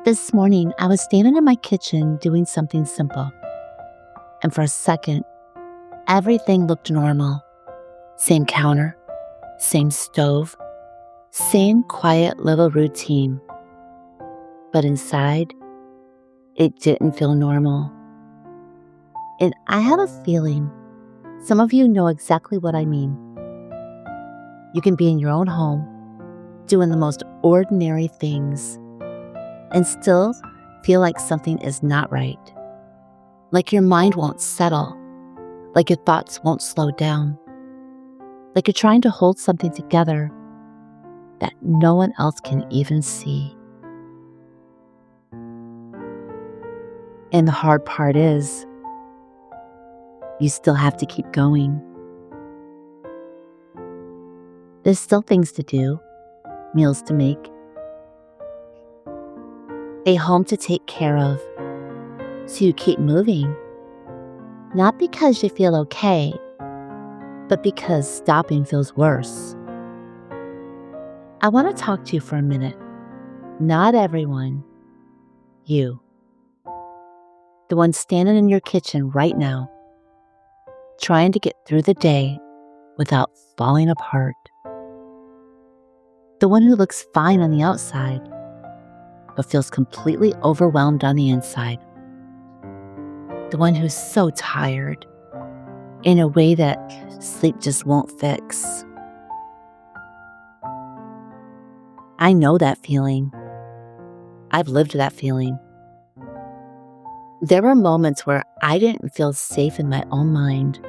This morning, I was standing in my kitchen doing something simple, and for a second, everything looked normal. Same counter, same stove, same quiet little routine. But inside, it didn't feel normal. And I have a feeling some of you know exactly what I mean. You can be in your own home, doing the most ordinary things, and still feel like something is not right. Like your mind won't settle, like your thoughts won't slow down, like you're trying to hold something together that no one else can even see. And the hard part is, you still have to keep going. There's still things to do, meals to make, a home to take care of, so you keep moving. Not because you feel okay, but because stopping feels worse. I want to talk to you for a minute. Not everyone. You. The one standing in your kitchen right now, trying to get through the day without falling apart. The one who looks fine on the outside, but feels completely overwhelmed on the inside. The one who's so tired in a way that sleep just won't fix. I know that feeling. I've lived that feeling. There were moments where I didn't feel safe in my own mind.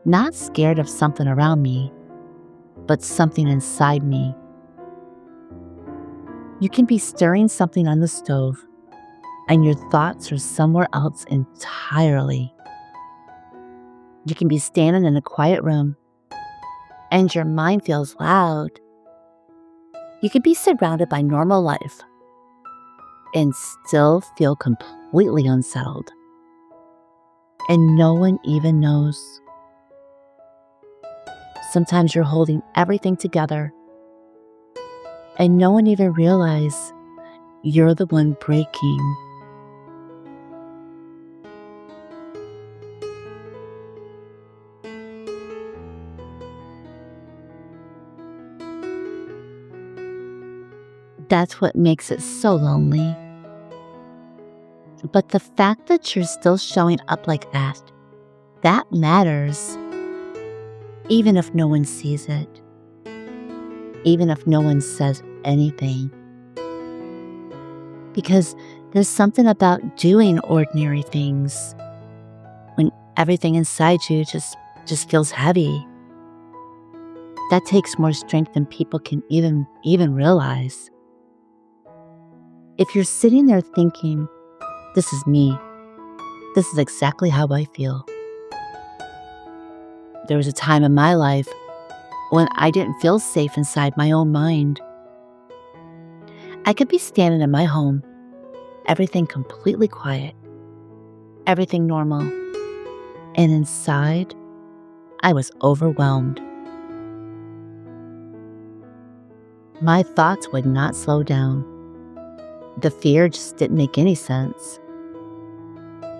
Not scared of something around me, but something inside me. You can be stirring something on the stove, and your thoughts are somewhere else entirely. You can be standing in a quiet room, and your mind feels loud. You can be surrounded by normal life, and still feel completely unsettled. And no one even knows. Sometimes you're holding everything together, and no one even realizes you're the one breaking. That's what makes it so lonely. But the fact that you're still showing up like that matters. Even if no one sees it. Even if no one says anything. Because there's something about doing ordinary things when everything inside you just feels heavy. That takes more strength than people can even realize. If you're sitting there thinking, this is me, this is exactly how I feel. There was a time in my life when I didn't feel safe inside my own mind. I could be standing in my home, everything completely quiet, everything normal, and inside, I was overwhelmed. My thoughts would not slow down. The fear just didn't make any sense.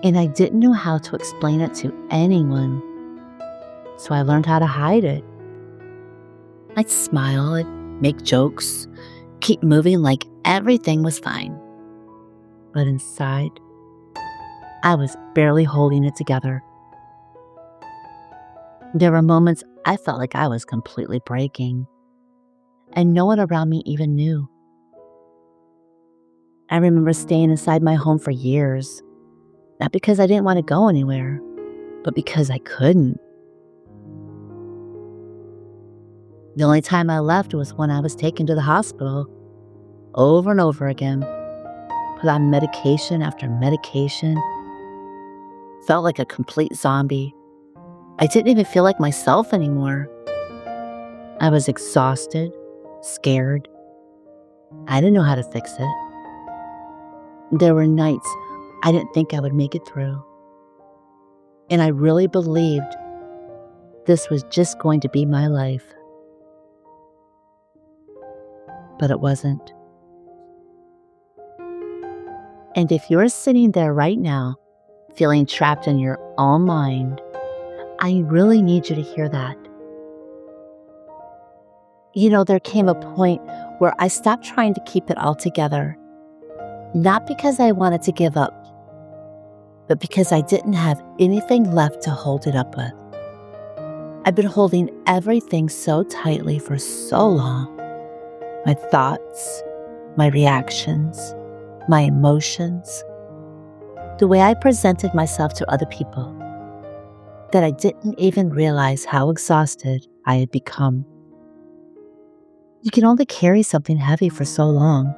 And I didn't know how to explain it to anyone. So I learned how to hide it. I'd smile, I'd make jokes, keep moving like everything was fine. But inside, I was barely holding it together. There were moments I felt like I was completely breaking, and no one around me even knew. I remember staying inside my home for years, not because I didn't want to go anywhere, but because I couldn't. The only time I left was when I was taken to the hospital, over and over again, put on medication after medication. Felt like a complete zombie. I didn't even feel like myself anymore. I was exhausted, scared. I didn't know how to fix it. There were nights I didn't think I would make it through. And I really believed this was just going to be my life. But it wasn't. And if you're sitting there right now, feeling trapped in your own mind, I really need you to hear that. There came a point where I stopped trying to keep it all together, not because I wanted to give up, but because I didn't have anything left to hold it up with. I've been holding everything so tightly for so long. My thoughts, my reactions, my emotions, the way I presented myself to other people, that I didn't even realize how exhausted I had become. You can only carry something heavy for so long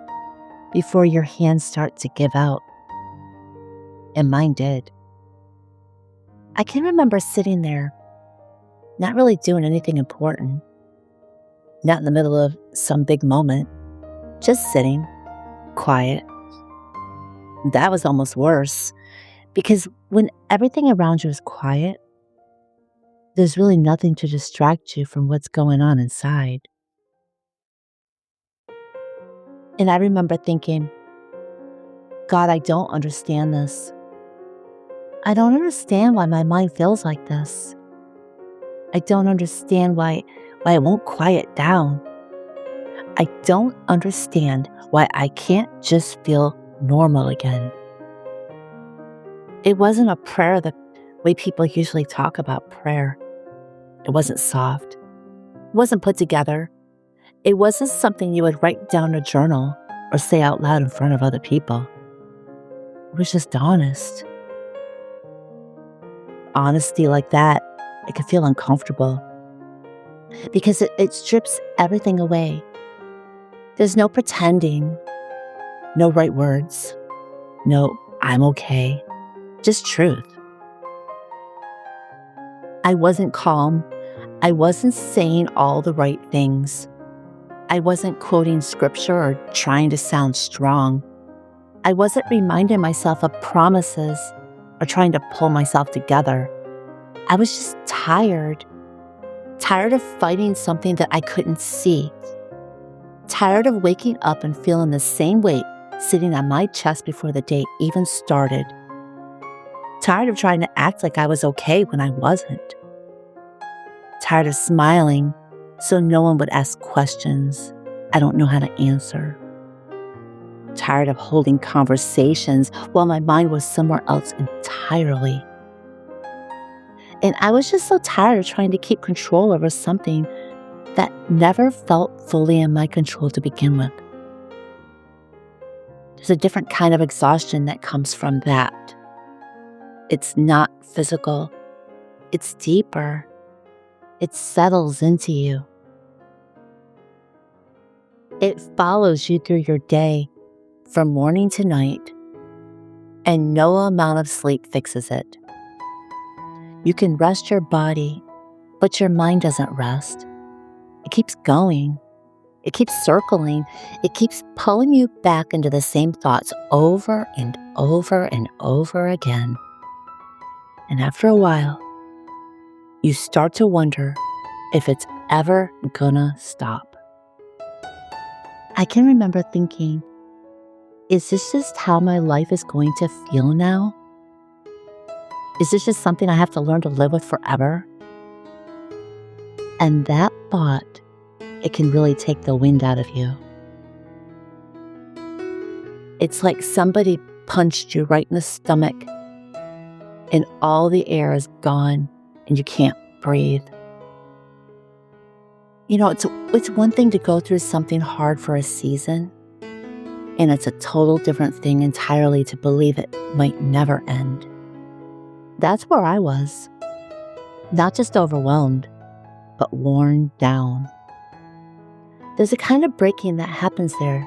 before your hands start to give out. And mine did. I can remember sitting there, not really doing anything important, not in the middle of some big moment, just sitting, quiet. That was almost worse, because when everything around you is quiet, there's really nothing to distract you from what's going on inside. And I remember thinking, God, I don't understand this. I don't understand why my mind feels like this. I don't understand why it won't quiet down. I don't understand why I can't just feel normal again. It wasn't a prayer the way people usually talk about prayer. It wasn't soft. It wasn't put together. It wasn't something you would write down in a journal or say out loud in front of other people. It was just honest. Honesty like that, it could feel uncomfortable because it strips everything away. There's no pretending, no right words, no I'm okay, just truth. I wasn't calm. I wasn't saying all the right things. I wasn't quoting scripture or trying to sound strong. I wasn't reminding myself of promises or trying to pull myself together. I was just tired of fighting something that I couldn't see. Tired of waking up and feeling the same weight sitting on my chest before the day even started. Tired of trying to act like I was okay when I wasn't. Tired of smiling so no one would ask questions I don't know how to answer. Tired of holding conversations while my mind was somewhere else entirely. And I was just so tired of trying to keep control over something that never felt fully in my control to begin with. There's a different kind of exhaustion that comes from that. It's not physical. It's deeper. It settles into you. It follows you through your day from morning to night, and no amount of sleep fixes it. You can rest your body, but your mind doesn't rest. It keeps going. It keeps circling. It keeps pulling you back into the same thoughts over and over and over again. And after a while, you start to wonder if it's ever gonna stop. I can remember thinking, is this just how my life is going to feel now? Is this just something I have to learn to live with forever? And that thought, it can really take the wind out of you. It's like somebody punched you right in the stomach and all the air is gone and you can't breathe. It's one thing to go through something hard for a season, and it's a total different thing entirely to believe it might never end. That's where I was. Not just overwhelmed, but worn down. There's a kind of breaking that happens there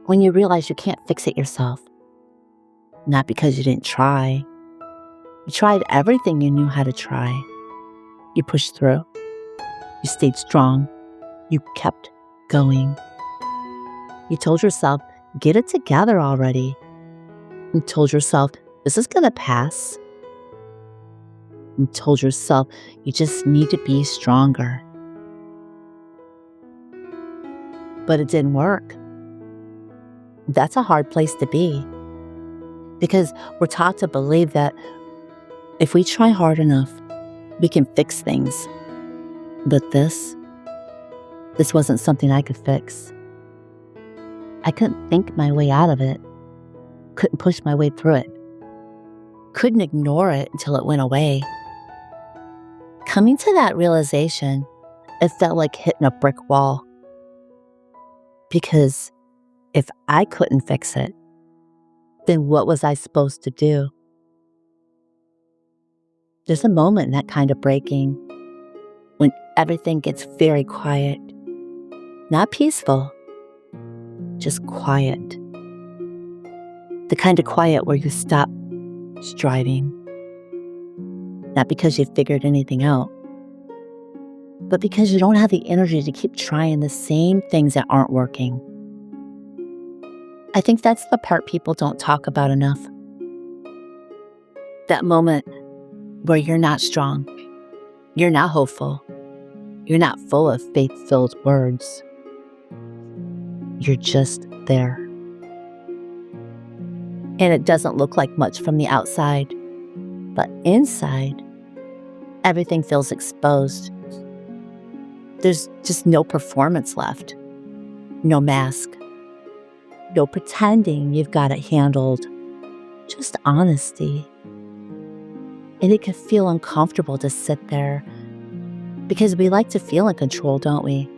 when you realize you can't fix it yourself. Not because you didn't try. You tried everything you knew how to try. You pushed through. You stayed strong. You kept going. You told yourself, get it together already. You told yourself, this is going to pass. You told yourself, you just need to be stronger. But it didn't work. That's a hard place to be. Because we're taught to believe that if we try hard enough, we can fix things. But this wasn't something I could fix. I couldn't think my way out of it. Couldn't push my way through it. Couldn't ignore it until it went away. Coming to that realization, it felt like hitting a brick wall. Because if I couldn't fix it, then what was I supposed to do? There's a moment in that kind of breaking when everything gets very quiet. Not peaceful, just quiet. The kind of quiet where you stop striving. Not because you've figured anything out, but because you don't have the energy to keep trying the same things that aren't working. I think that's the part people don't talk about enough. That moment where you're not strong, you're not hopeful, you're not full of faith-filled words. You're just there. And it doesn't look like much from the outside, but inside, everything feels exposed. There's just no performance left, no mask, no pretending you've got it handled, just honesty. And it can feel uncomfortable to sit there because we like to feel in control, don't we?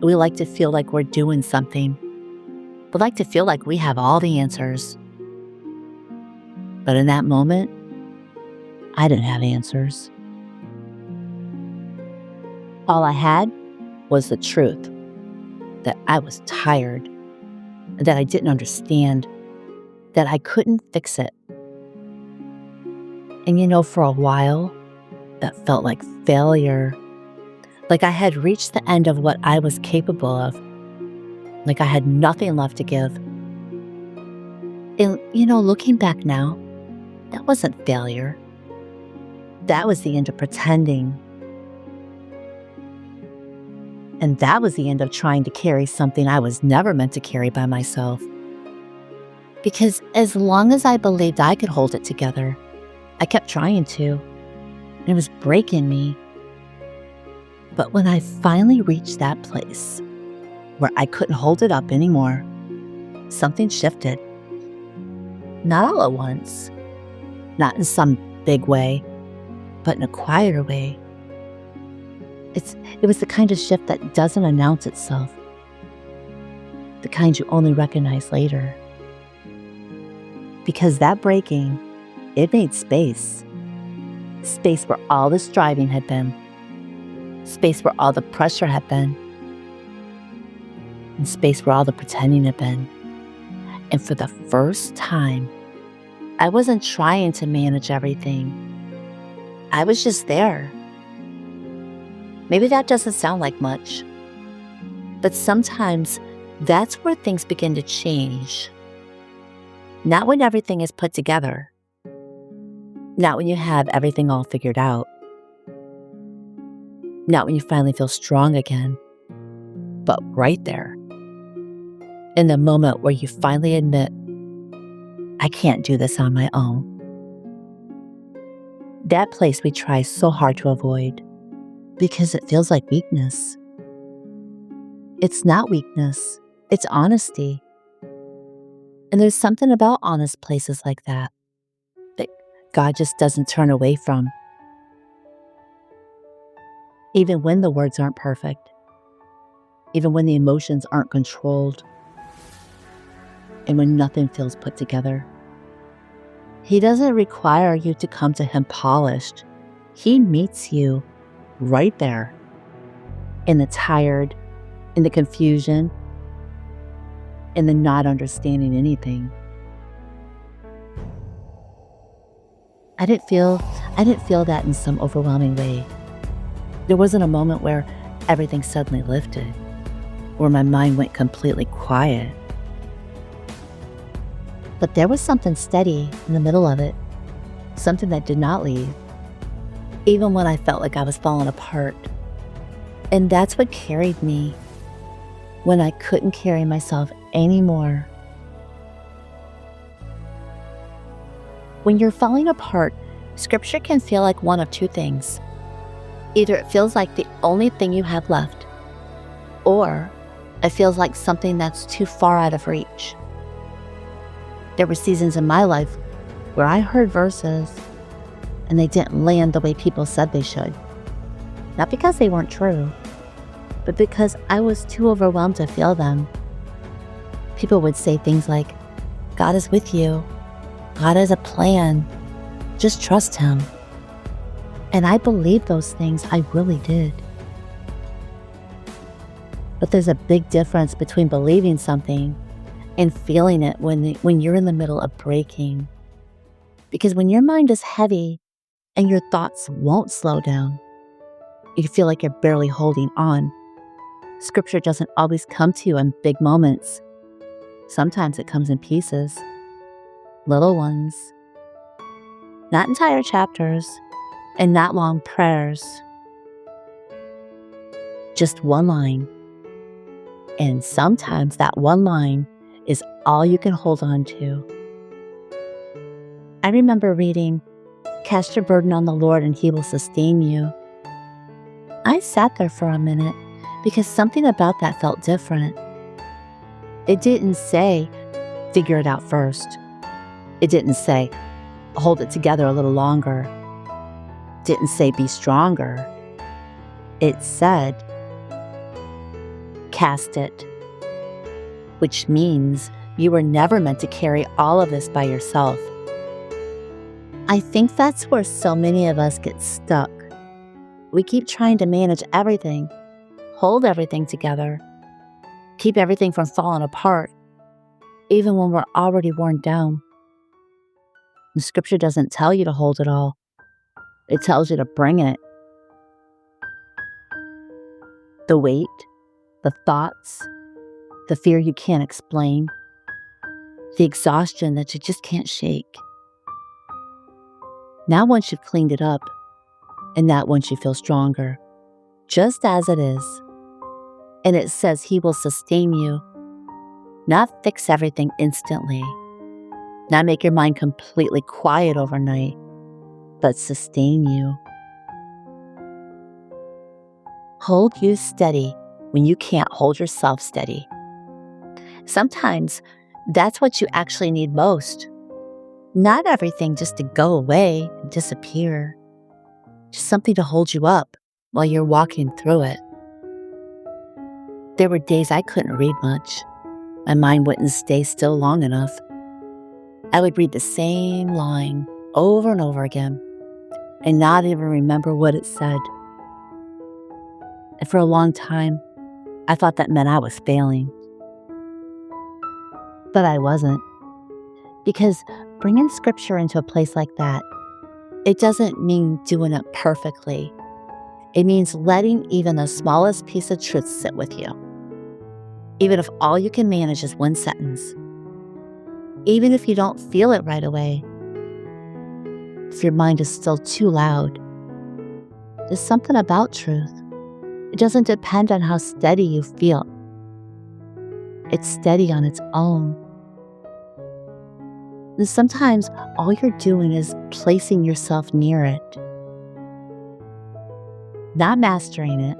We like to feel like we're doing something. We like to feel like we have all the answers. But in that moment, I didn't have answers. All I had was the truth that I was tired, that I didn't understand, that I couldn't fix it. And for a while, that felt like failure. Like I had reached the end of what I was capable of. Like I had nothing left to give. And, looking back now, that wasn't failure. That was the end of pretending. And that was the end of trying to carry something I was never meant to carry by myself. Because as long as I believed I could hold it together, I kept trying to. It was breaking me. But when I finally reached that place where I couldn't hold it up anymore, something shifted. Not all at once, not in some big way, but in a quieter way. It was the kind of shift that doesn't announce itself, the kind you only recognize later. Because that breaking, it made space. Space where all the striving had been. Space where all the pressure had been. And space where all the pretending had been. And for the first time, I wasn't trying to manage everything. I was just there. Maybe that doesn't sound like much, but sometimes that's where things begin to change. Not when everything is put together. Not when you have everything all figured out. Not when you finally feel strong again, but right there. In the moment where you finally admit, I can't do this on my own. That place we try so hard to avoid because it feels like weakness. It's not weakness, it's honesty. And there's something about honest places like that God just doesn't turn away from. Even when the words aren't perfect, even when the emotions aren't controlled, and when nothing feels put together. He doesn't require you to come to him polished. He meets you right there, in the tired, in the confusion, in the not understanding anything. I didn't feel that in some overwhelming way. There wasn't a moment where everything suddenly lifted, where my mind went completely quiet. But there was something steady in the middle of it, something that did not leave, even when I felt like I was falling apart. And that's what carried me when I couldn't carry myself anymore. When you're falling apart, Scripture can feel like one of two things. Either it feels like the only thing you have left, or it feels like something that's too far out of reach. There were seasons in my life where I heard verses and they didn't land the way people said they should. Not because they weren't true, but because I was too overwhelmed to feel them. People would say things like, God is with you. God has a plan. Just trust Him. And I believed those things. I really did. But there's a big difference between believing something and feeling it when you're in the middle of breaking. Because when your mind is heavy and your thoughts won't slow down, you feel like you're barely holding on. Scripture doesn't always come to you in big moments. Sometimes it comes in pieces, little ones, not entire chapters, and not long prayers. Just one line. And sometimes that one line is all you can hold on to. I remember reading, "Cast your burden on the Lord and He will sustain you." I sat there for a minute because something about that felt different. It didn't say, figure it out first. It didn't say, hold it together a little longer. It didn't say, be stronger. It said, cast it, which means you were never meant to carry all of this by yourself. I think that's where so many of us get stuck. We keep trying to manage everything, hold everything together, keep everything from falling apart, even when we're already worn down. The Scripture doesn't tell you to hold it all. It tells you to bring it. The weight, the thoughts, the fear you can't explain, the exhaustion that you just can't shake. Not once you've cleaned it up, and not once you feel stronger, just as it is. And it says He will sustain you, not fix everything instantly, not make your mind completely quiet overnight, but sustain you. Hold you steady when you can't hold yourself steady. Sometimes that's what you actually need most. Not everything just to go away and disappear. Just something to hold you up while you're walking through it. There were days I couldn't read much. My mind wouldn't stay still long enough. I would read the same line over and over again and not even remember what it said. And for a long time, I thought that meant I was failing. But I wasn't. Because bringing Scripture into a place like that, it doesn't mean doing it perfectly. It means letting even the smallest piece of truth sit with you. Even if all you can manage is one sentence. Even if you don't feel it right away. If your mind is still too loud. There's something about truth. It doesn't depend on how steady you feel. It's steady on its own. And sometimes all you're doing is placing yourself near it. Not mastering it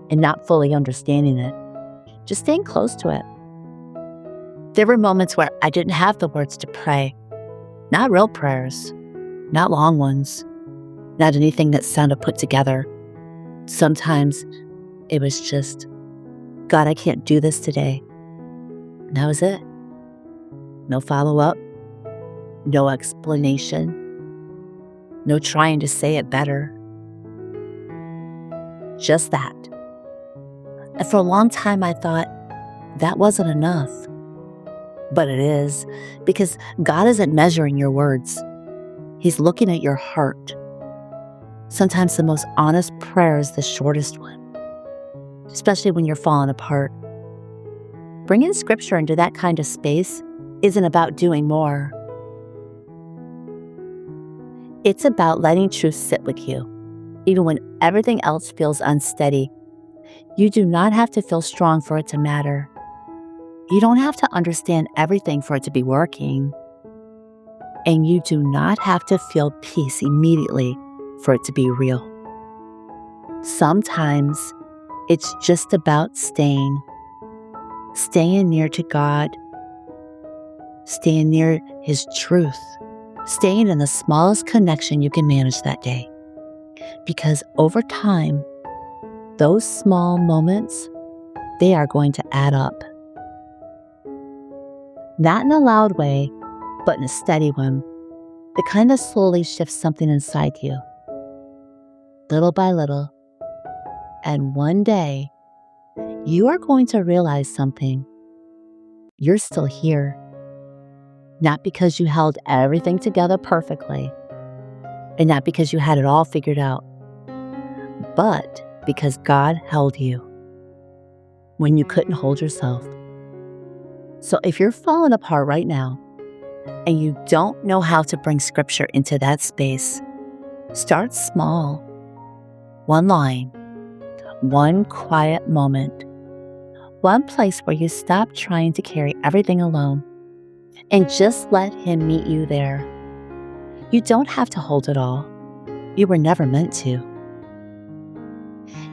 and not fully understanding it. Just staying close to it. There were moments where I didn't have the words to pray. Not real prayers. Not long ones. Not anything that sounded put together. Sometimes it was just, God, I can't do this today. And that was it. No follow-up. No explanation. No trying to say it better. Just that. And for a long time I thought that wasn't enough. But it is, because God isn't measuring your words. He's looking at your heart. Sometimes the most honest prayer is the shortest one, especially when you're falling apart. Bringing Scripture into that kind of space isn't about doing more. It's about letting truth sit with you, even when everything else feels unsteady. You do not have to feel strong for it to matter. You don't have to understand everything for it to be working. And you do not have to feel peace immediately for it to be real. Sometimes it's just about staying near to God, staying near His truth, staying in the smallest connection you can manage that day. Because over time, those small moments, they are going to add up. Not in a loud way, but in a steady one. That kind of slowly shifts something inside you, little by little. And one day, you are going to realize something. You're still here. Not because you held everything together perfectly, and not because you had it all figured out, but because God held you when you couldn't hold yourself. So if you're falling apart right now, and you don't know how to bring Scripture into that space, start small. One line, one quiet moment, one place where you stop trying to carry everything alone and just let Him meet you there. You don't have to hold it all. You were never meant to.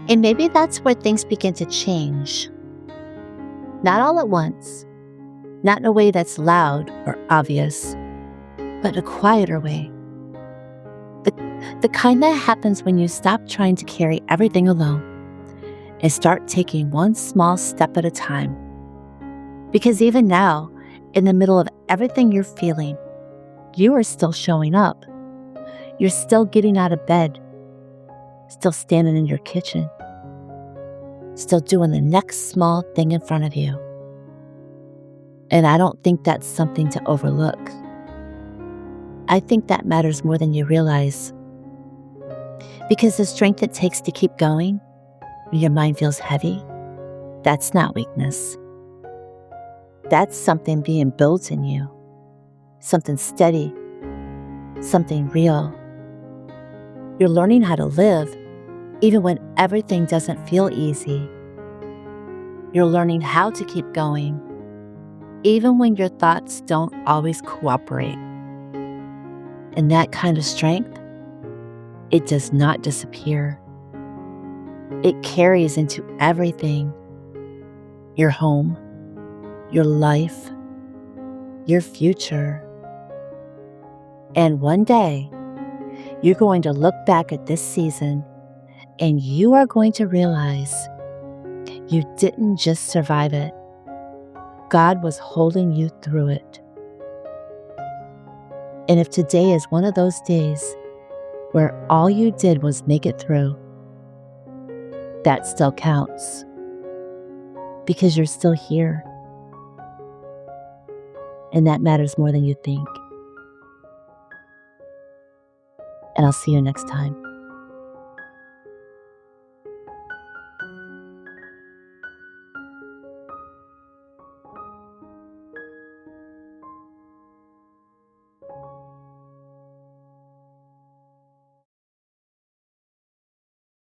And maybe that's where things begin to change. Not all at once, not in a way that's loud or obvious, but in a quieter way. The kind that happens when you stop trying to carry everything alone and start taking one small step at a time. Because even now, in the middle of everything you're feeling, you are still showing up. You're still getting out of bed, still standing in your kitchen, still doing the next small thing in front of you. And I don't think that's something to overlook. I think that matters more than you realize. Because the strength it takes to keep going when your mind feels heavy, that's not weakness. That's something being built in you. Something steady. Something real. You're learning how to live even when everything doesn't feel easy. You're learning how to keep going even when your thoughts don't always cooperate. And that kind of strength, it does not disappear. It carries into everything. Your home, your life, your future. And one day, you're going to look back at this season and you are going to realize you didn't just survive it. God was holding you through it. And if today is one of those days where all you did was make it through, that still counts. Because you're still here. And that matters more than you think. And I'll see you next time.